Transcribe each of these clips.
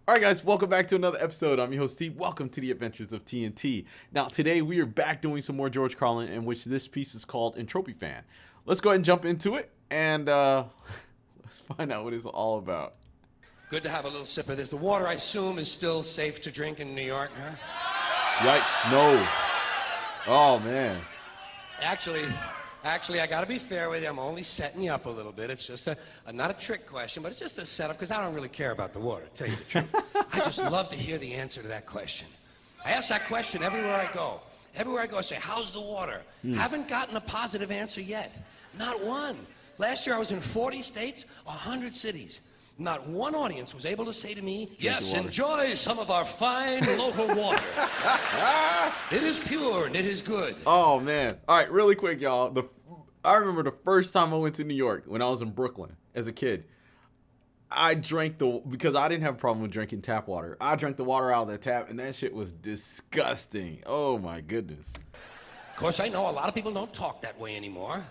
All right, guys, welcome back to another episode. I'm your host, Steve. Welcome to the Adventures of TNT. Now, today we are back doing some more George Carlin, in which this piece is called Etropy Fan. Let's go ahead and jump into it, and let's find out what it's all about. Good to have a little sip of this. The water, I assume, is still safe to drink in New York, huh? Yikes, no. Oh, man. Actually, I got to be fair with you. I'm only setting you up a little bit. It's just not a trick question, but it's just a setup because I don't really care about the water, to tell you the truth. I just love to hear the answer to that question. I ask that question everywhere I go. Everywhere I go, I say, how's the water? Haven't gotten a positive answer yet. Not one. Last year, I was in 40 states, 100 cities. Not one audience was able to say to me, yes, enjoy some of our fine local water. It is pure and it is good. Oh, man. All right, really quick, y'all. I remember the first time I went to New York when I was in Brooklyn as a kid. I drank because I didn't have a problem with drinking tap water. I drank the water out of the tap, and that shit was disgusting. Oh, my goodness. Of course, I know a lot of people don't talk that way anymore,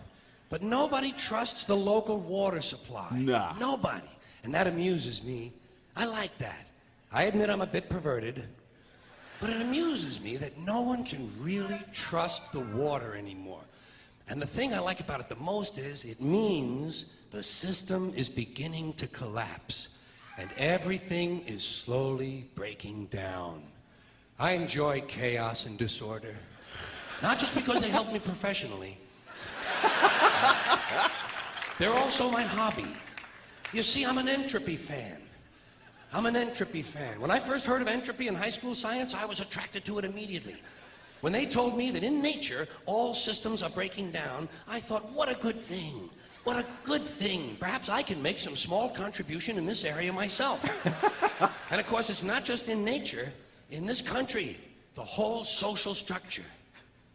but nobody trusts the local water supply. Nah. Nobody. And that amuses me. I like that. I admit I'm a bit perverted, but it amuses me that no one can really trust the water anymore. And the thing I like about it the most is it means the system is beginning to collapse and everything is slowly breaking down. I enjoy chaos and disorder, not just because they help me professionally. They're also my hobby. You see, I'm an entropy fan. I'm an entropy fan. When I first heard of entropy in high school science, I was attracted to it immediately. When they told me that in nature, all systems are breaking down, I thought, what a good thing. What a good thing. Perhaps I can make some small contribution in this area myself. And of course, it's not just in nature. In this country, the whole social structure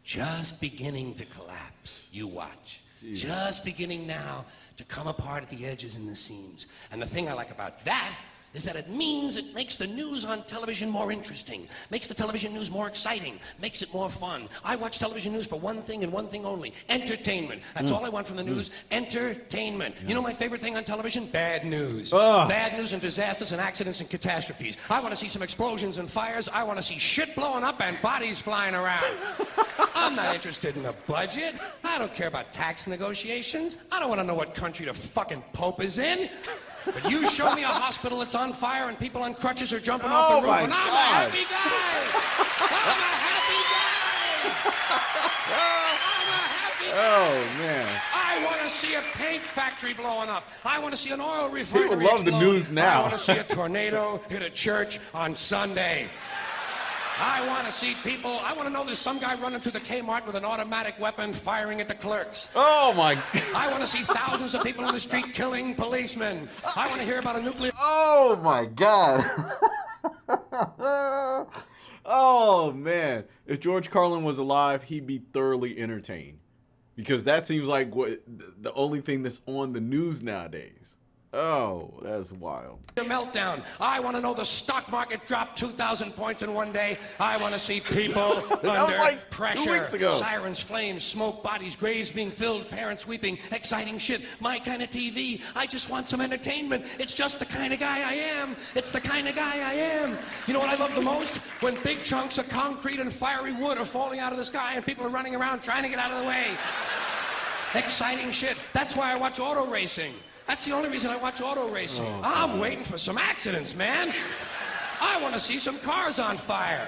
just beginning to collapse. You watch. Jeez. Just beginning now to come apart at the edges and the seams. And the thing I like about that is that it means it makes the news on television more interesting, makes the television news more exciting, makes it more fun. I watch television news for one thing and one thing only, entertainment. That's all I want from the news, entertainment. You know my favorite thing on television? Bad news. Bad news and disasters and accidents and catastrophes. I want to see some explosions and fires. I want to see shit blowing up and bodies flying around. I'm not interested in the budget. I don't care about tax negotiations. I don't want to know what country the fucking Pope is in. But you show me a hospital that's on fire and people on crutches are jumping off the roof, and I'm a happy guy. I'm a happy guy. I'm a happy guy. Oh, man. I want to see a paint factory blowing up. I want to see an oil refinery People love explode. the news now. I want to see a tornado hit a church on Sunday. I want to see people, I want to know there's some guy running through the Kmart with an automatic weapon firing at the clerks. Oh, my God. I want to see thousands of people in the street killing policemen. I want to hear about a nuclear... Oh, my God. Oh, man. If George Carlin was alive, he'd be thoroughly entertained. Because that seems like the only thing that's on the news nowadays. Oh, that's wild. Meltdown. I want to know the stock market dropped 2,000 points in one day. I want to see people under like pressure. 2 weeks ago. Sirens, flames, smoke, bodies, graves being filled, parents weeping, exciting shit. My kind of TV. I just want some entertainment. It's just the kind of guy I am. It's the kind of guy I am. You know what I love the most? When big chunks of concrete and fiery wood are falling out of the sky and people are running around trying to get out of the way. Exciting shit. That's why I watch auto racing. That's the only reason I watch auto racing. Oh, I'm waiting for some accidents, man. I want to see some cars on fire.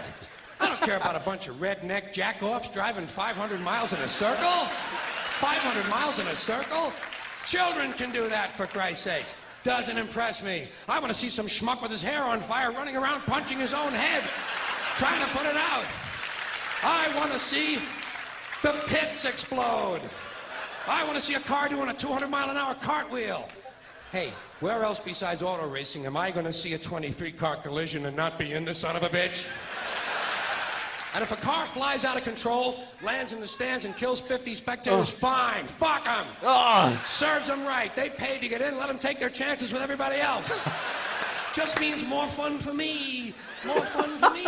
I don't care about a bunch of redneck jack-offs driving 500 miles in a circle. 500 miles in a circle? Children can do that, for Christ's sakes. Doesn't impress me. I want to see some schmuck with his hair on fire running around punching his own head, trying to put it out. I want to see the pits explode. I want to see a car doing a 200-mile-an-hour cartwheel. Hey, where else besides auto racing am I going to see a 23-car collision and not be in the son of a bitch? And if a car flies out of control, lands in the stands and kills 50 spectators, fine. Fuck them. Serves them right. They paid to get in. Let them take their chances with everybody else. Just means more fun for me. More fun for me.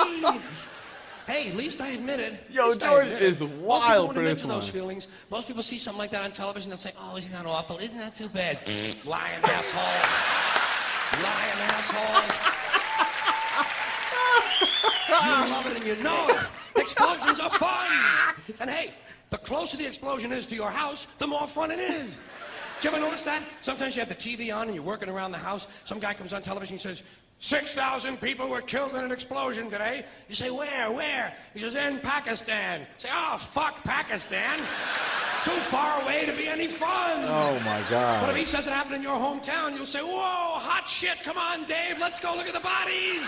Hey, at least I admit it. Yo, George is wild for this one. Those feelings. Most people see something like that on television, they'll say, oh, isn't that awful? Isn't that too bad? Lying asshole. Lying asshole. and you know it. Explosions are fun. And hey, the closer the explosion is to your house, the more fun it is. Did you ever notice that? Sometimes you have the TV on and you're working around the house. Some guy comes on television and says, 6,000 people were killed in an explosion today. You say, where? He says, in Pakistan. You say, oh, fuck Pakistan. Too far away to be any fun. Oh, my God. But if he says it happened in your hometown, you'll say, whoa, hot shit, come on, Dave, let's go look at the bodies.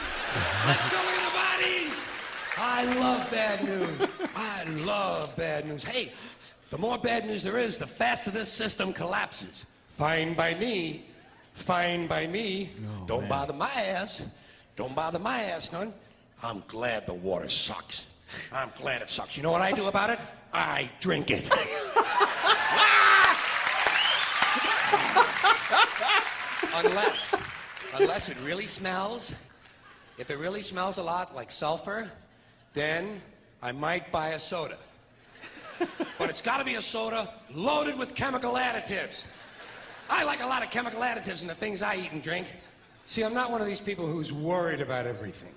Let's go look at the bodies. I love bad news. I love bad news. Hey, the more bad news there is, the faster this system collapses. Fine by me. Fine by me. Oh, Don't man. bother my ass. Don't bother my ass, none. I'm glad the water sucks. I'm glad it sucks. You know what I do about it? I drink it. Unless it really smells. If it really smells a lot like sulfur, then I might buy a soda. But it's got to be a soda loaded with chemical additives. I like a lot of chemical additives in the things I eat and drink. See, I'm not one of these people who's worried about everything.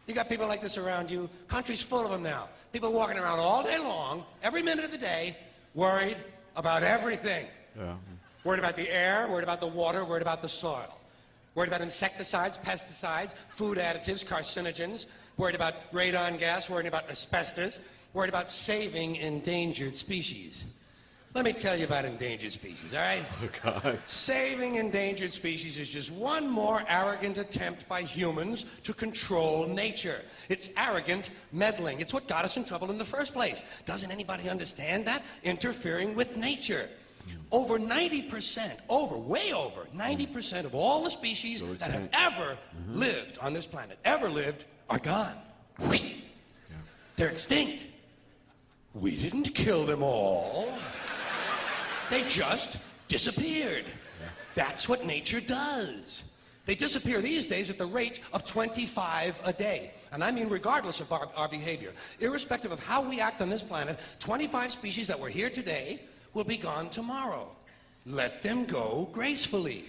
You got people like this around you. Country's full of them now. People walking around all day long, every minute of the day, worried about everything. Yeah. Worried about the air, worried about the water, worried about the soil. Worried about insecticides, pesticides, food additives, carcinogens. Worried about radon gas, worried about asbestos. Worried about saving endangered species. Let me tell you about endangered species, all right? Oh, God. Saving endangered species is just one more arrogant attempt by humans to control nature. It's arrogant meddling. It's what got us in trouble in the first place. Doesn't anybody understand that? Interfering with nature. Over 90%, way over 90% of all the species that have ever lived on this planet, are gone. They're extinct. We didn't kill them all. They just disappeared. That's what nature does. They disappear these days at the rate of 25 a day. And I mean regardless of our behavior. Irrespective of how we act on this planet, 25 species that were here today will be gone tomorrow. Let them go gracefully.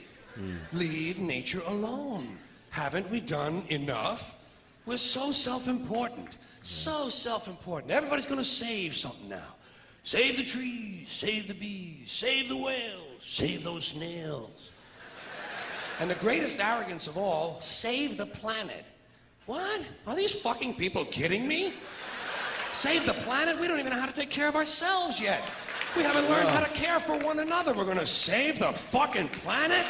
Leave nature alone. Haven't we done enough? We're so self-important. So self-important. Everybody's going to save something now. Save the trees, save the bees, save the whales, save those snails. And the greatest arrogance of all, save the planet. What? Are these fucking people kidding me? Save the planet? We don't even know how to take care of ourselves yet. We haven't learned how to care for one another. We're going to save the fucking planet?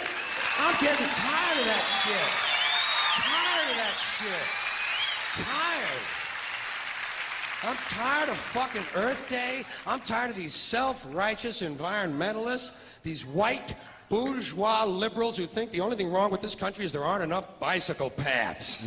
I'm getting tired of that shit. Tired of that shit. Tired. I'm tired of fucking Earth Day. I'm tired of these self-righteous environmentalists, these white bourgeois liberals who think the only thing wrong with this country is there aren't enough bicycle paths.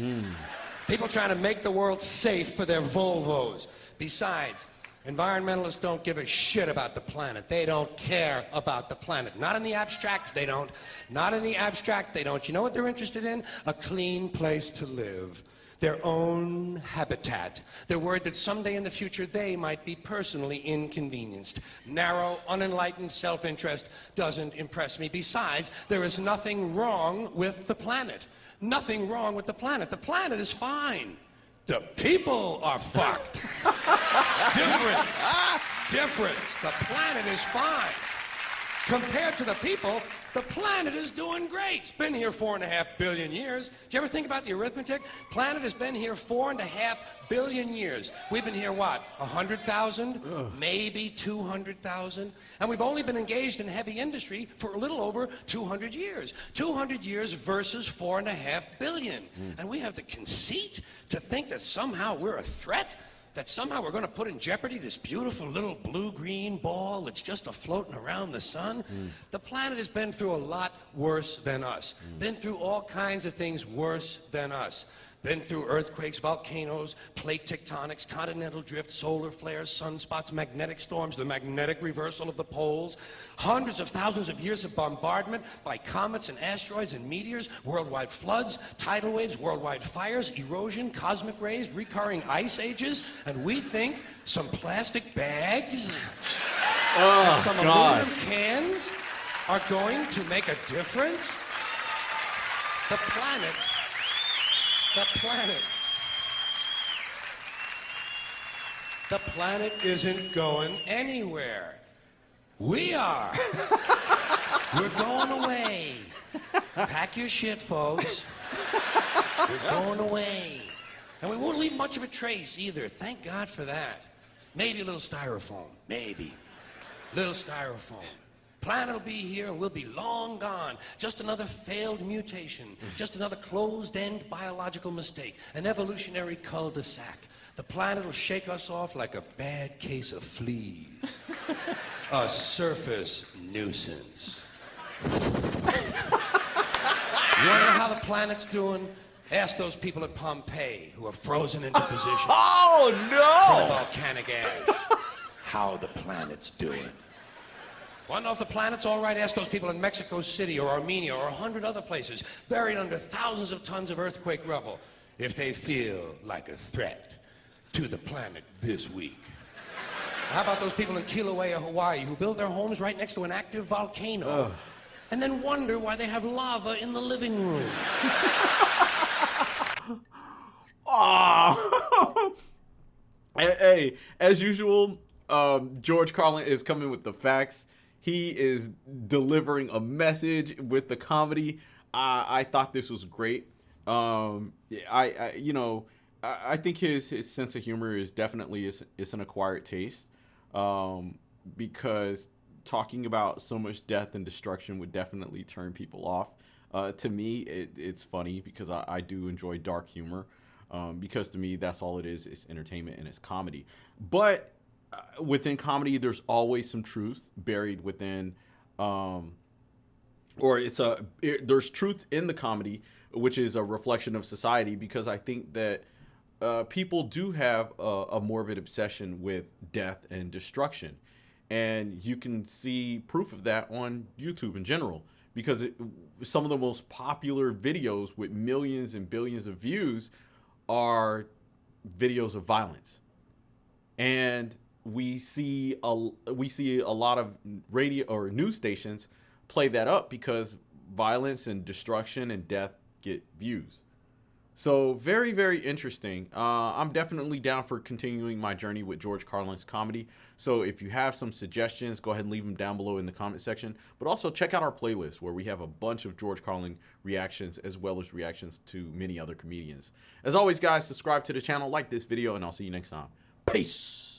People trying to make the world safe for their Volvos. Besides, environmentalists don't give a shit about the planet. They don't care about the planet. Not in the abstract, they don't. Not in the abstract, they don't. You know what they're interested in? A clean place to live. Their own habitat. They're worried that someday in the future they might be personally inconvenienced. Narrow, unenlightened self-interest doesn't impress me. Besides, there is nothing wrong with the planet. Nothing wrong with the planet. The planet is fine. The people are fucked. Difference. The planet is fine. Compared to the people, the planet is doing great. It's been here 4.5 billion years. Did you ever think about the arithmetic? Planet has been here 4.5 billion years. We've been here, what, 100,000? Maybe 200,000? And we've only been engaged in heavy industry for a little over 200 years. 200 years versus 4.5 billion. And we have the conceit to think that somehow we're a threat? That somehow we're going to put in jeopardy this beautiful little blue-green ball that's just a-floating around the sun? The planet has been through a lot worse than us. Been through all kinds of things worse than us. Been through earthquakes, volcanoes, plate tectonics, continental drift, solar flares, sunspots, magnetic storms, the magnetic reversal of the poles, hundreds of thousands of years of bombardment by comets and asteroids and meteors, worldwide floods, tidal waves, worldwide fires, erosion, cosmic rays, recurring ice ages, and we think some plastic bags and some aluminum cans are going to make a difference? The planet The planet isn't going anywhere. We are. We're going away. Pack your shit, folks. We're going away. And we won't leave much of a trace either. Thank God for that. Maybe a little styrofoam. Maybe. Little styrofoam. Planet will be here and we'll be long gone. Just another failed mutation. Just another closed-end biological mistake. An evolutionary cul-de-sac. The planet will shake us off like a bad case of fleas. A surface nuisance. You want to know how the planet's doing? Ask those people at Pompeii who are frozen into position. Oh, From the no! volcanic ash. How the planet's doing. Want to know if the planet's all right? Ask those people in Mexico City or Armenia or 100 other places buried under thousands of tons of earthquake rubble if they feel like a threat to the planet this week. How about those people in Kilauea, Hawaii who build their homes right next to an active volcano and then wonder why they have lava in the living room? Oh. Hey, as usual, George Carlin is coming with the facts. He is delivering a message with the comedy. I thought this was great. I think his sense of humor is definitely is an acquired taste. Because talking about so much death and destruction would definitely turn people off. To me, it's funny because I do enjoy dark humor. Because to me, that's all it is. It's entertainment and it's comedy. But within comedy, there's always some truth buried within, there's truth in the comedy, which is a reflection of society. Because I think that people do have a morbid obsession with death and destruction. And you can see proof of that on YouTube in general. Because some of the most popular videos with millions and billions of views are videos of violence. And we see a lot of radio or news stations play that up because violence and destruction and death get views. So very, very interesting. I'm definitely down for continuing my journey with George Carlin's comedy. So if you have some suggestions, go ahead and leave them down below in the comment section. But also check out our playlist where we have a bunch of George Carlin reactions as well as reactions to many other comedians. As always, guys, subscribe to the channel, like this video, and I'll see you next time. Peace.